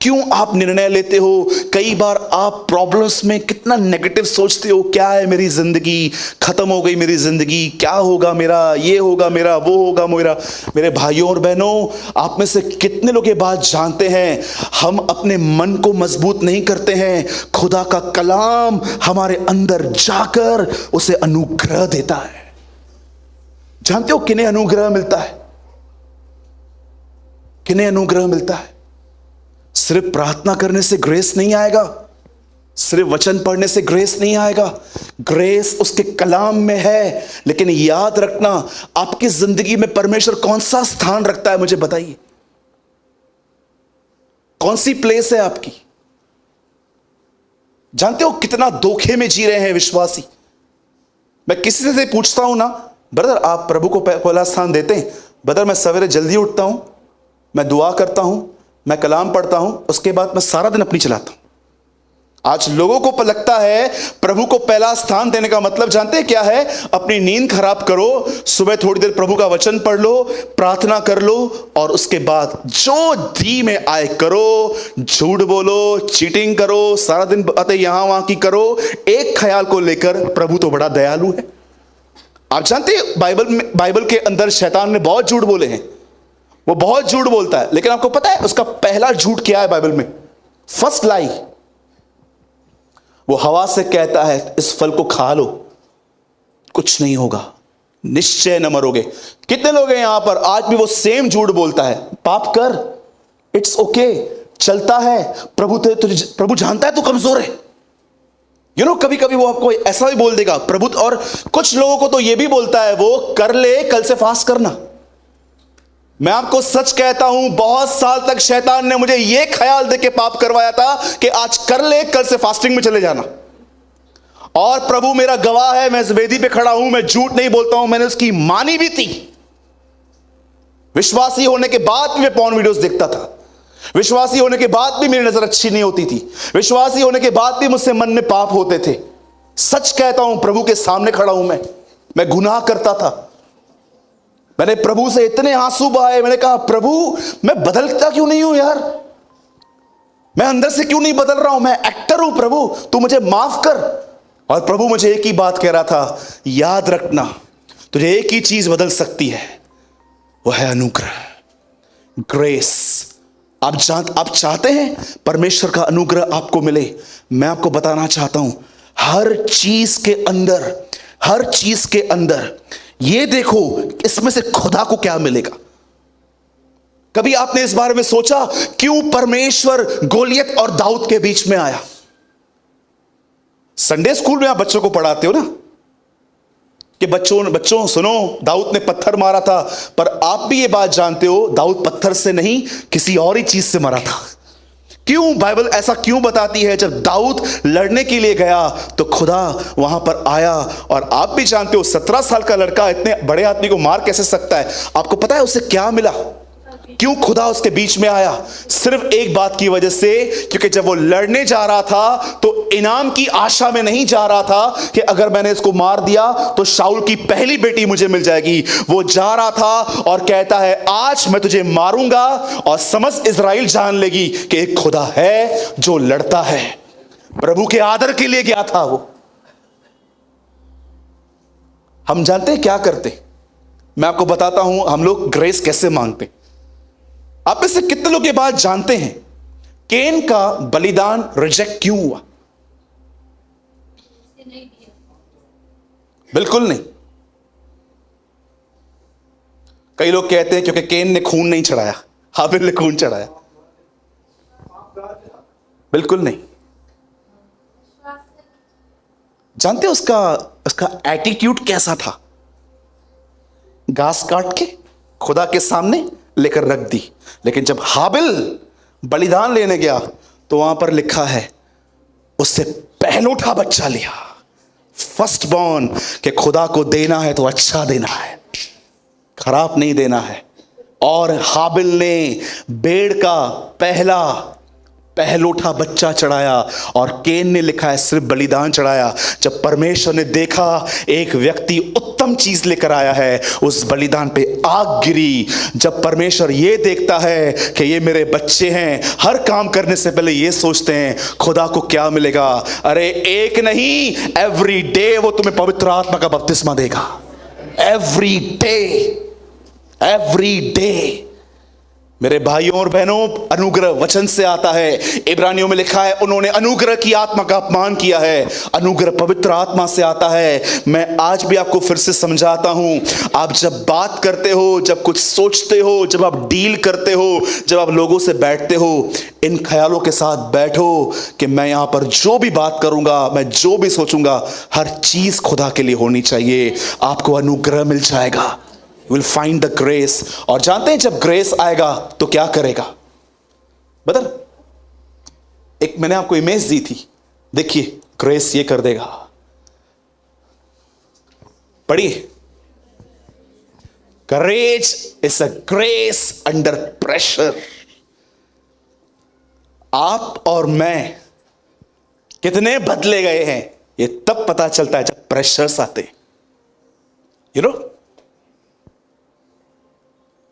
क्यों आप निर्णय लेते हो? कई बार आप प्रॉब्लम्स में कितना नेगेटिव सोचते हो, क्या है मेरी जिंदगी, खत्म हो गई मेरी जिंदगी, क्या होगा मेरा, ये होगा मेरा, वो होगा मेरा। मेरे भाइयों और बहनों, आप में से कितने लोग ये बात जानते हैं, हम अपने मन को मजबूत नहीं करते हैं, खुदा का कलाम हमारे अंदर जाकर उसे अनुग्रह देता है। जानते हो किन्हें अनुग्रह मिलता है? किन्हें अनुग्रह मिलता है? सिर्फ प्रार्थना करने से ग्रेस नहीं आएगा, सिर्फ वचन पढ़ने से ग्रेस नहीं आएगा, ग्रेस उसके कलाम में है। लेकिन याद रखना, आपकी जिंदगी में परमेश्वर कौन सा स्थान रखता है, मुझे बताइए, कौन सी प्लेस है आपकी? जानते हो कितना धोखे में जी रहे हैं विश्वासी? मैं किसी से पूछता हूं ना, ब्रदर आप प्रभु को पहला स्थान देते हैं? ब्रदर मैं सवेरे जल्दी उठता हूं, मैं दुआ करता हूं, मैं कलाम पढ़ता हूं, उसके बाद मैं सारा दिन अपनी चलाता हूं। आज लोगों को लगता है प्रभु को पहला स्थान देने का मतलब जानते हैं क्या है? अपनी नींद खराब करो, सुबह थोड़ी देर प्रभु का वचन पढ़ लो, प्रार्थना कर लो, और उसके बाद जो धी में आए करो, झूठ बोलो, चीटिंग करो, सारा दिन बातें यहां वहां की करो, एक ख्याल को लेकर प्रभु तो बड़ा दयालु है। आप जानते हैं बाइबल के अंदर शैतान ने बहुत झूठ बोले हैं, वो बहुत झूठ बोलता है, लेकिन आपको पता है उसका पहला झूठ क्या है बाइबल में? फर्स्ट लाई, वो हवा से कहता है इस फल को खा लो, कुछ नहीं होगा, निश्चय न मरोगे। कितने लोग हैं यहां पर आज भी वो सेम झूठ बोलता है, पाप कर, इट्स ओके, चलता है, प्रभु जानता है तू कमजोर है। कभी कभी वो आपको ऐसा भी बोल देगा प्रभु, और कुछ लोगों को तो ये भी बोलता है वो, कर ले कल से फास्ट करना। मैं आपको सच कहता हूं, बहुत साल तक शैतान ने मुझे यह ख्याल देके पाप करवाया था कि आज कर ले, कल से फास्टिंग में चले जाना। और प्रभु मेरा गवाह है, मैं इस वेदी पे खड़ा हूं, मैं झूठ नहीं बोलता हूं, मैंने उसकी मानी भी थी। विश्वासी होने के बाद भी मैं पॉर्न वीडियोस देखता था, विश्वासी होने के बाद भी मेरी नजर अच्छी नहीं होती थी, विश्वासी होने के बाद भी मुझसे मन में पाप होते थे। सच कहता हूं, प्रभु के सामने खड़ा हूं, मैं गुनाह करता था। मैंने प्रभु से इतने आंसू बहाए, मैंने कहा प्रभु मैं बदलता क्यों नहीं हूं यार, मैं अंदर से क्यों नहीं बदल रहा हूं, मैं एक्टर हूं, प्रभु तू मुझे माफ कर। और प्रभु मुझे एक ही बात कह रहा था, याद रखना तुझे एक ही चीज बदल सकती है, वो है अनुग्रह, ग्रेस। आप चाहते हैं परमेश्वर का अनुग्रह आपको मिले? मैं आपको बताना चाहता हूं, हर चीज के अंदर ये देखो इसमें से खुदा को क्या मिलेगा। कभी आपने इस बारे में सोचा क्यों परमेश्वर गोलियत और दाऊद के बीच में आया? संडे स्कूल में आप बच्चों को पढ़ाते हो ना कि बच्चों सुनो, दाऊद ने पत्थर मारा था, पर आप भी ये बात जानते हो दाऊद पत्थर से नहीं किसी और ही चीज से मरा था। क्यों बाइबल ऐसा क्यों बताती है? जब दाऊद लड़ने के लिए गया तो खुदा वहां पर आया। और आप भी जानते हो 17 साल का लड़का इतने बड़े आदमी को मार कैसे सकता है? आपको पता है उसे क्या मिला? क्यों खुदा उसके बीच में आया? सिर्फ एक बात की वजह से, क्योंकि जब वो लड़ने जा रहा था तो इनाम की आशा में नहीं जा रहा था कि अगर मैंने इसको मार दिया तो शाऊल की पहली बेटी मुझे मिल जाएगी। वो जा रहा था और कहता है आज मैं तुझे मारूंगा और समस्त इजराइल जान लेगी कि एक खुदा है जो लड़ता है। प्रभु के आदर के लिए गया था वो। हम जानते हैं क्या करते? मैं आपको बताता हूं हम लोग ग्रेस कैसे मांगते। आप में से कितने लोग ये बात जानते हैं केन का बलिदान रिजेक्ट क्यों हुआ? बिल्कुल नहीं। कई लोग कहते हैं क्योंकि केन ने खून नहीं चढ़ाया, हाबिल ने खून चढ़ाया। बिल्कुल नहीं। जानते हैं उसका एटीट्यूड कैसा था? घास काट के खुदा के सामने लेकर रख दी। लेकिन जब हाबिल बलिदान लेने गया तो वहां पर लिखा है उससे पहलौठा बच्चा लिया, फर्स्ट बॉर्न, कि खुदा को देना है तो अच्छा देना है, खराब नहीं देना है। और हाबिल ने भेड़ का पहलौठा बच्चा चढ़ाया और केन ने लिखा है सिर्फ बलिदान चढ़ाया। जब परमेश्वर ने देखा एक व्यक्ति उत्तम चीज लेकर आया है, उस बलिदान पे आग गिरी। जब परमेश्वर ये देखता है कि ये मेरे बच्चे हैं, हर काम करने से पहले ये सोचते हैं खुदा को क्या मिलेगा। अरे एक नहीं, एवरी डे वो तुम्हें पवित्र आत्मा का बपतिस्मा देगा। Every day. मेरे भाइयों और बहनों, अनुग्रह वचन से आता है। इब्रानियों में लिखा है उन्होंने अनुग्रह की आत्मा का अपमान किया है। अनुग्रह पवित्र आत्मा से आता है। मैं आज भी आपको फिर से समझाता हूं, आप जब बात करते हो, जब कुछ सोचते हो, जब आप डील करते हो, जब आप लोगों से बैठते हो, इन ख्यालों के साथ बैठो कि मैं यहां पर जो भी बात करूंगा, मैं जो भी सोचूंगा, हर चीज खुदा के लिए होनी चाहिए। आपको अनुग्रह मिल जाएगा। Will find the grace. और जानते हैं जब ग्रेस आएगा तो क्या करेगा? बदल एक मैंने आपको इमेज दी थी, देखिए ग्रेस ये कर देगा। पढ़िए, courage is a grace under pressure. आप और मैं कितने बदले गए हैं ये तब पता चलता है जब प्रेशर्स आते। यू नो,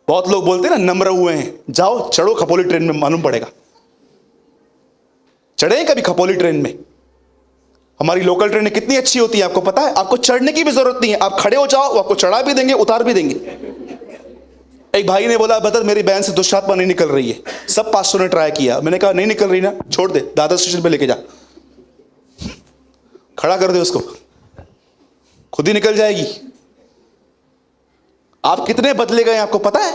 बहुत लोग बोलते हैं ना नम्र हुए हैं, जाओ चढ़ो खपोली ट्रेन में, मालूम पड़ेगा। चढ़े कभी खपोली ट्रेन में? हमारी लोकल ट्रेनें कितनी अच्छी होती है आपको पता है। आपको चढ़ने की भी जरूरत नहीं है, आप खड़े हो जाओ, वो आपको चढ़ा भी देंगे, उतार भी देंगे। एक भाई ने बोला बदर मेरी बहन से दुष्ट आत्मा नहीं निकल रही है। सब पास्टरों ने ट्राई किया। मैंने कहा नहीं निकल रही ना, छोड़ दे, दादर स्टेशन पे लेके जा, खड़ा कर दे उसको, खुद ही निकल जाएगी। आप कितने बदले गए आपको पता है?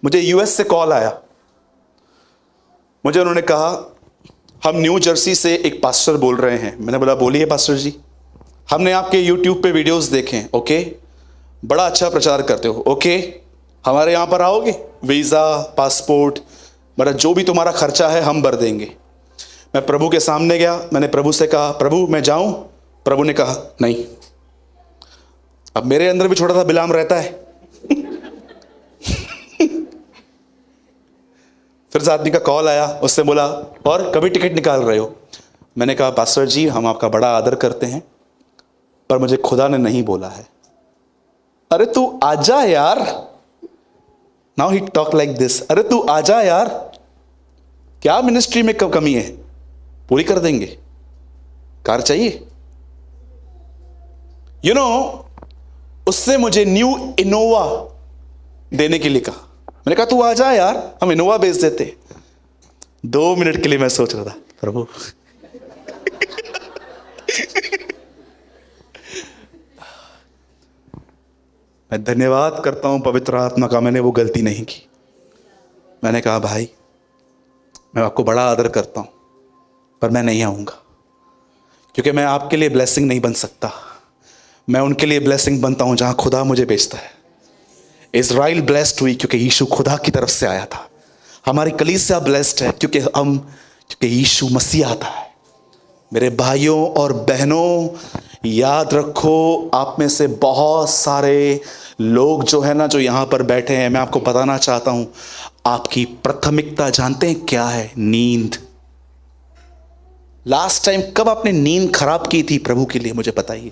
मुझे यूएस से कॉल आया। मुझे उन्होंने कहा हम न्यू जर्सी से एक पास्टर बोल रहे हैं। मैंने बोला बोलिए पास्टर जी, हमने आपके यूट्यूब पे वीडियोस देखे। ओके, बड़ा अच्छा प्रचार करते हो। ओके, हमारे यहाँ पर आओगे, वीज़ा पासपोर्ट मतलब जो भी तुम्हारा खर्चा है हम भर देंगे। मैं प्रभु के सामने गया, मैंने प्रभु से कहा प्रभु मैं जाऊं? प्रभु ने कहा नहीं। अब मेरे अंदर भी छोटा सा बिलाम रहता है। फिर से आदमी का कॉल आया, उससे बोला और कभी टिकट निकाल रहे हो? मैंने कहा पास्टर जी हम आपका बड़ा आदर करते हैं पर मुझे खुदा ने नहीं बोला है। अरे तू आजा यार। Now he talk like this, अरे तू आजा यार, क्या मिनिस्ट्री में कब कमी है, पूरी कर देंगे। कार चाहिए? यू नो, उससे मुझे न्यू इनोवा देने के लिए कहा। मैंने कहा तू आ जा यार, हम इनोवा भेज देते। 2 मिनट के लिए मैं सोच रहा था, प्रभु मैं धन्यवाद करता हूं पवित्र आत्मा का, मैंने वो गलती नहीं की। मैंने कहा भाई मैं आपको बड़ा आदर करता हूं, पर मैं नहीं आऊंगा, क्योंकि मैं आपके लिए ब्लेसिंग नहीं बन सकता। मैं उनके लिए ब्लेसिंग बनता हूं जहां खुदा मुझे भेजता है। इज़राइल ब्लेस्ड हुई क्योंकि यीशु खुदा की तरफ से आया था। हमारी कलीसिया ब्लेस्ड है क्योंकि यीशु मसीह आता है। मेरे भाइयों और बहनों, याद रखो, आप में से बहुत सारे लोग जो है ना, जो यहां पर बैठे हैं, मैं आपको बताना चाहता हूं, आपकी प्राथमिकता जानते हैं क्या है? नींद। लास्ट टाइम कब आपने नींद खराब की थी प्रभु के लिए, मुझे बताइए।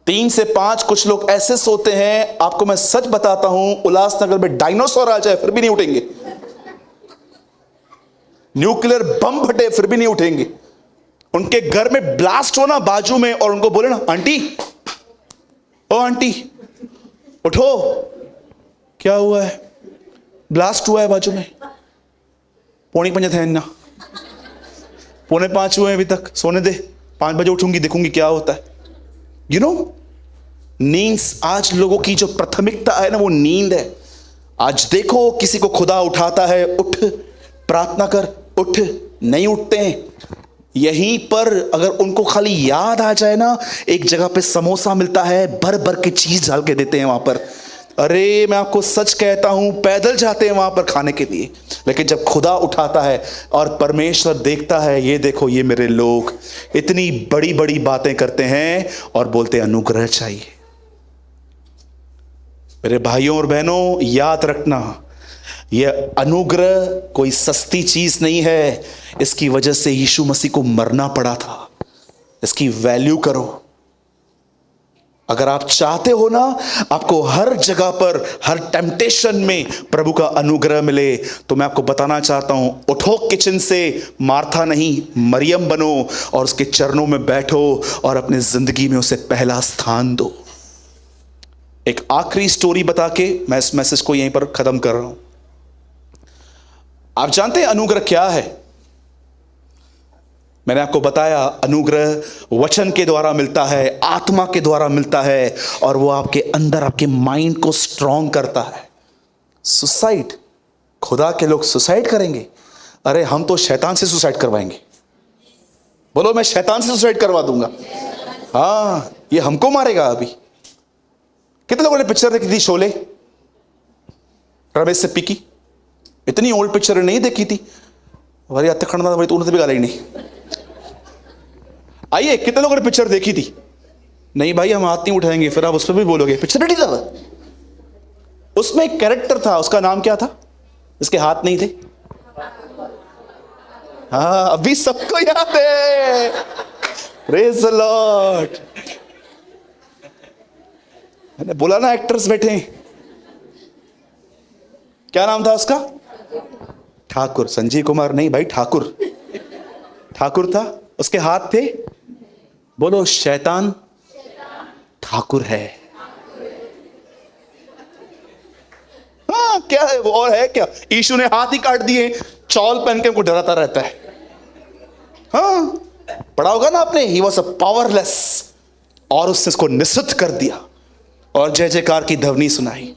3 से 5 कुछ लोग ऐसे सोते हैं, आपको मैं सच बताता हूं, उल्लासनगर में डायनासोर आ जाए फिर भी नहीं उठेंगे, न्यूक्लियर बम फटे फिर भी नहीं उठेंगे। उनके घर में ब्लास्ट हो ना बाजू में, और उनको बोले ना आंटी, ओ आंटी उठो, क्या हुआ है? ब्लास्ट हुआ है बाजू में। 4:45 थे ना, 4:45 हुए अभी तक, सोने दे, 5 बजे उठूंगी, देखूंगी क्या होता है। यू नो, नींद आज लोगों की जो प्राथमिकता है ना, वो नींद है। आज देखो, किसी को खुदा उठाता है, उठ प्रार्थना कर, उठ, नहीं उठते हैं। यहीं पर अगर उनको खाली याद आ जाए ना, एक जगह पे समोसा मिलता है, भर भर के चीज डाल के देते हैं वहां पर। अरे मैं आपको सच कहता हूं, पैदल जाते हैं वहां पर खाने के लिए। लेकिन जब खुदा उठाता है और परमेश्वर देखता है, ये देखो ये मेरे लोग इतनी बड़ी बड़ी बातें करते हैं और बोलते हैं अनुग्रह चाहिए। मेरे भाइयों और बहनों, याद रखना, यह अनुग्रह कोई सस्ती चीज नहीं है। इसकी वजह से यीशु मसीह को मरना पड़ा था। इसकी वैल्यू करो। अगर आप चाहते हो ना आपको हर जगह पर, हर टेम्पटेशन में प्रभु का अनुग्रह मिले, तो मैं आपको बताना चाहता हूं, उठो किचन से, मार्था नहीं मरियम बनो और उसके चरणों में बैठो और अपने जिंदगी में उसे पहला स्थान दो। एक आखिरी स्टोरी बता के मैं इस मैसेज को यहीं पर खत्म कर रहा हूं। आप जानते हैं अनुग्रह क्या है? मैंने आपको बताया, अनुग्रह वचन के द्वारा मिलता है, आत्मा के द्वारा मिलता है, और वो आपके अंदर, आपके माइंड को स्ट्रांग करता है। सुसाइड, खुदा के लोग सुसाइड करेंगे? अरे हम तो शैतान से सुसाइड करवाएंगे। बोलो, मैं शैतान से सुसाइड करवा दूंगा। हाँ, ये हमको मारेगा। अभी कितने लोगों ने पिक्चर देखी थी शोले, रमेश सिप्पी की? इतनी ओल्ड पिक्चर नहीं देखी थी? भाई अत्ते खड़ना भाई, तो उन्होंने भी गाला ही नहीं। आइए, कितने लोगों ने पिक्चर देखी थी? नहीं भाई, हम हाथ नहीं उठाएंगे। फिर आप उस पर भी बोलोगे पिक्चर नहीं था। उसमें एक कैरेक्टर था, उसका नाम क्या था? इसके हाथ नहीं थे। हाँ, अभी सबको याद है। Praise the Lord. मैंने बोला ना, एक्टर्स बैठे हैं। क्या नाम था उसका? ठाकुर। संजीव कुमार नहीं भाई, ठाकुर। ठाकुर था, उसके हाथ थे। बोलो, शैतान ठाकुर है। हाँ, क्या है वो? और है क्या? यीशु ने हाथ ही काट दिए, चौल पहन के हमको डराता रहता है। हाँ, पढ़ा होगा ना आपने, ही वॉज अ पावरलेस, और उसने इसको निश्चित कर दिया और जय जयकार की ध्वनि सुनाई।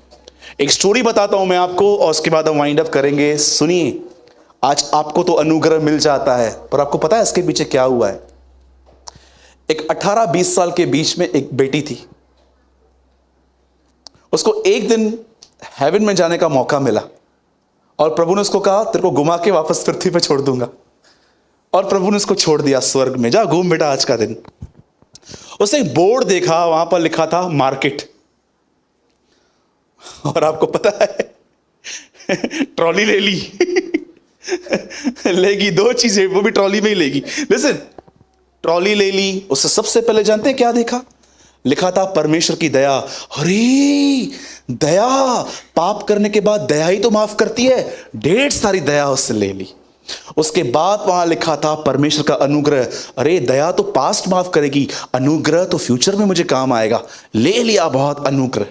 एक स्टोरी बताता हूं मैं आपको, और उसके बाद हम वाइंड अप करेंगे। सुनिए, आज आपको तो अनुग्रह मिल जाता है, पर आपको पता है इसके पीछे क्या हुआ है? एक 18-20 साल के बीच में एक बेटी थी। उसको एक दिन हेवन में जाने का मौका मिला, और प्रभु ने उसको कहा, तेरे को घुमा के वापस पृथ्वी पे छोड़ दूंगा। और प्रभु ने उसको छोड़ दिया स्वर्ग में, जा घूम बेटा आज का दिन। उसने एक बोर्ड देखा, वहां पर लिखा था मार्केट। और आपको पता है ट्रॉली ले ली। लेगी 2 चीजें, वो भी ट्रॉली में ही लेगी। लिसन, ट्रॉली ले ली। उससे सबसे पहले जानते हैं क्या देखा? लिखा था परमेश्वर की दया। अरे दया, पाप करने के बाद दया ही तो माफ करती है। ढेर सारी दया उससे ले ली। उसके बाद वहां लिखा था परमेश्वर का अनुग्रह। अरे दया तो पास्ट माफ करेगी, अनुग्रह तो फ्यूचर में मुझे काम आएगा। ले लिया बहुत अनुग्रह।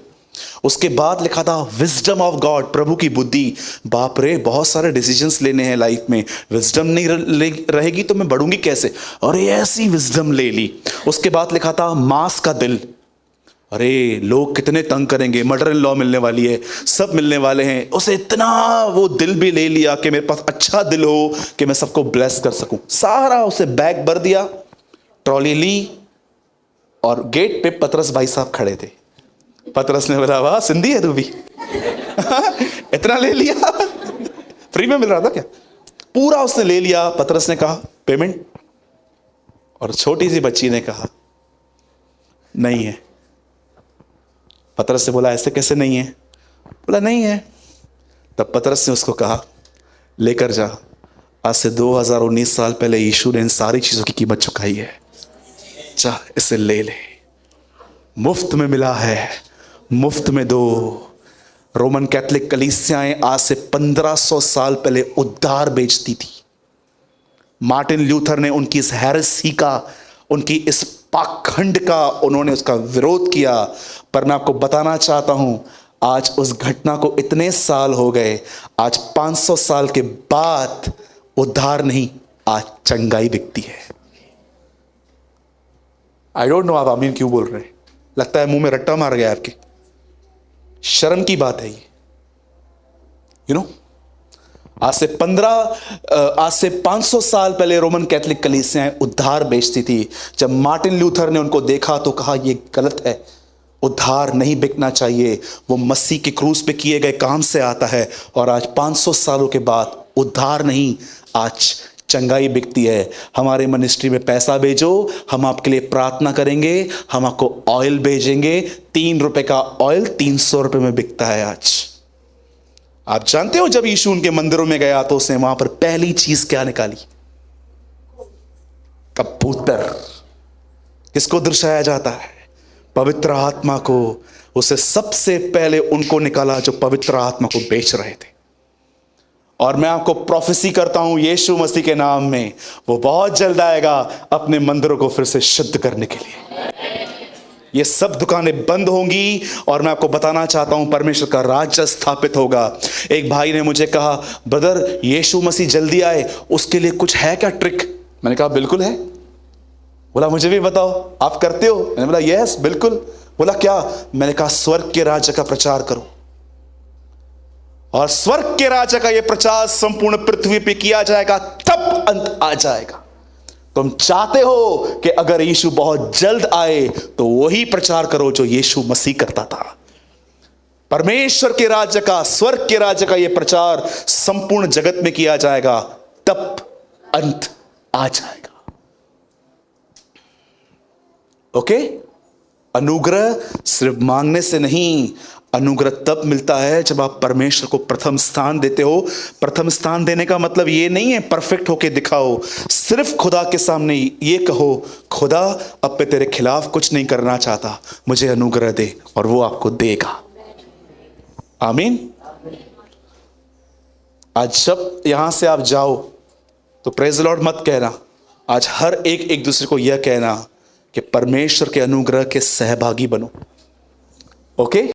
उसके बाद लिखा था विजडम ऑफ गॉड, प्रभु की बुद्धि। बाप रे, बहुत सारे डिसीजंस लेने हैं लाइफ में, विजडम नहीं रहेगी तो मैं बढ़ूंगी कैसे, और ऐसी विजडम ले ली। उसके बाद लिखा था मांस का दिल। अरे लोग कितने तंग करेंगे, मदर इन लॉ मिलने वाली है, सब मिलने वाले हैं, उसे इतना वो दिल भी ले लिया कि मेरे पास अच्छा दिल हो कि मैं सबको ब्लेस कर सकूं। सारा उसे बैग भर दिया, ट्रॉली ली, और गेट पे पतरस भाई साहब खड़े थे। पतरस ने बोला, वाह सिंधी है तू भी इतना ले लिया, फ्री में मिल रहा था क्या? पूरा उसने ले लिया। पतरस ने कहा पेमेंट, और छोटी सी बच्ची ने कहा नहीं है। पतरस से बोला ऐसे कैसे नहीं है? बोला नहीं है। तब पतरस ने उसको कहा लेकर जा, आज से 2019 साल पहले यीशु ने इन सारी चीजों की कीमत चुकाई है, जा इसे ले ले, मुफ्त में मिला है, मुफ्त में दो। रोमन कैथोलिक कलीसियाएं आज से 1500 साल पहले उद्धार बेचती थी। मार्टिन ल्यूथर ने उनकी इस हेरेसी का, उनकी इस पाखंड का, उन्होंने उसका विरोध किया। पर मैं आपको बताना चाहता हूं, आज उस घटना को इतने साल हो गए, आज 500 साल के बाद उद्धार नहीं, आज चंगाई दिखती है। आई डोंट नो आप आमीन क्यों बोल रहे हैं, लगता है मुंह में रट्टा मार गया आपके। शर्म की बात है ये, यू नो। आज से 500 साल पहले रोमन कैथोलिक कलीसियाएं उद्धार बेचती थी। जब मार्टिन लूथर ने उनको देखा तो कहा यह गलत है, उद्धार नहीं बिकना चाहिए, वो मसीह के क्रूस पे किए गए काम से आता है। और आज 500 सालों के बाद उद्धार नहीं, आज चंगाई बिकती है। हमारे मिनिस्ट्री में पैसा भेजो, हम आपके लिए प्रार्थना करेंगे, हम आपको ऑयल भेजेंगे। 3 रुपए का ऑयल 300 रुपए में बिकता है आज। आप जानते हो जब यीशु उनके मंदिरों में गया तो उसने वहां पर पहली चीज क्या निकाली? कबूतर। किसको दर्शाया जाता है? पवित्र आत्मा को। उसे सबसे पहले उनको निकाला जो पवित्र आत्मा को बेच रहे थे। और मैं आपको प्रोफेसी करता हूं यीशु मसीह के नाम में, वो बहुत जल्द आएगा अपने मंदिरों को फिर से शुद्ध करने के लिए। ये सब दुकानें बंद होंगी और मैं आपको बताना चाहता हूं परमेश्वर का राज्य स्थापित होगा। एक भाई ने मुझे कहा, ब्रदर यीशु मसीह जल्दी आए, उसके लिए कुछ है क्या ट्रिक? मैंने कहा बिल्कुल है। बोला मुझे भी बताओ, आप करते हो? मैंने बोला यस बिल्कुल। बोला क्या? मैंने कहा स्वर्ग के राज्य का प्रचार करो, और स्वर्ग के राज्य का यह प्रचार संपूर्ण पृथ्वी पे किया जाएगा, तब अंत आ जाएगा। तुम चाहते हो कि अगर यीशु बहुत जल्द आए तो वही प्रचार करो जो यीशु मसीह करता था। परमेश्वर के राज्य का, स्वर्ग के राज्य का यह प्रचार संपूर्ण जगत में किया जाएगा, तब अंत आ जाएगा। ओके? अनुग्रह सिर्फ मांगने से नहीं, अनुग्रह तब मिलता है जब आप परमेश्वर को प्रथम स्थान देते हो। प्रथम स्थान देने का मतलब ये नहीं है परफेक्ट होके दिखाओ, सिर्फ खुदा के सामने ये कहो, खुदा अब मैं तेरे खिलाफ कुछ नहीं करना चाहता, मुझे अनुग्रह दे, और वो आपको देगा। आमीन। आज जब यहां से आप जाओ तो प्रेज द लॉर्ड मत कहना, आज हर एक दूसरे को यह कहना कि परमेश्वर के अनुग्रह के सहभागी बनो। ओके?